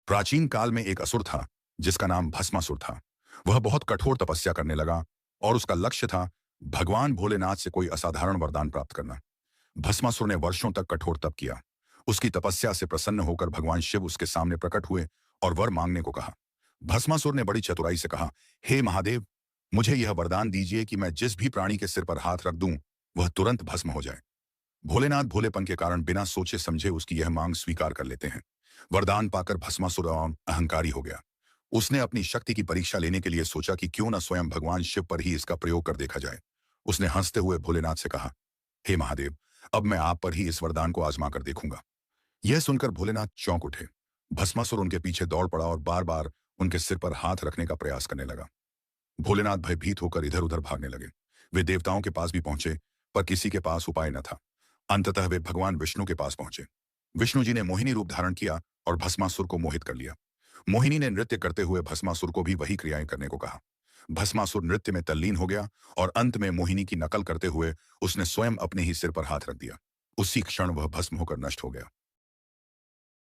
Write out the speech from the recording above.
प्राचीन काल में एक असुर था जिसका नाम भस्मासुर था। वह बहुत कठोर तपस्या करने लगा और उसका लक्ष्य था भगवान भोलेनाथ से कोई असाधारण वरदान प्राप्त करना। भस्मासुर ने वर्षों तक कठोर तप किया। उसकी तपस्या से प्रसन्न होकर भगवान शिव उसके सामने प्रकट हुए और वर मांगने को कहा। भस्मासुर ने बड़ी चतुराई से कहा, हे महादेव, मुझे यह वरदान दीजिए कि मैं जिस भी प्राणी के सिर पर हाथ रख दूं वह तुरंत भस्म हो जाए। भोलेनाथ भोलेपन के कारण बिना सोचे समझे उसकी यह मांग स्वीकार कर लेते हैं। वरदान पाकर भस्मासुर अहंकारी हो गया। उसने अपनी शक्ति की परीक्षा लेने के लिए सोचा कि क्यों न स्वयं भगवान शिव पर ही इसका प्रयोग कर देखा जाए। उसने हंसते हुए भोलेनाथ से कहा, हे महादेव, अब मैं आप पर ही इस वरदान को आजमा कर देखूंगा। यह सुनकर भोलेनाथ चौंक उठे। भस्मासुर उनके पीछे दौड़ पड़ा और बार बार उनके सिर पर हाथ रखने का प्रयास करने लगा। भोलेनाथ भयभीत होकर इधर उधर भागने लगे। वे देवताओं के पास भी पहुंचे, पर किसी के पास उपाय न था। अंततः वे भगवान विष्णु के पास पहुंचे। विष्णु जी ने मोहिनी रूप धारण किया और भस्मासुर को मोहित कर लिया। मोहिनी ने नृत्य करते हुए भस्मासुर को भी वही क्रियाएं करने को कहा। भस्मासुर नृत्य में तल्लीन हो गया और अंत में मोहिनी की नकल करते हुए उसने स्वयं अपने ही सिर पर हाथ रख दिया। उसी क्षण वह भस्म होकर नष्ट हो गया।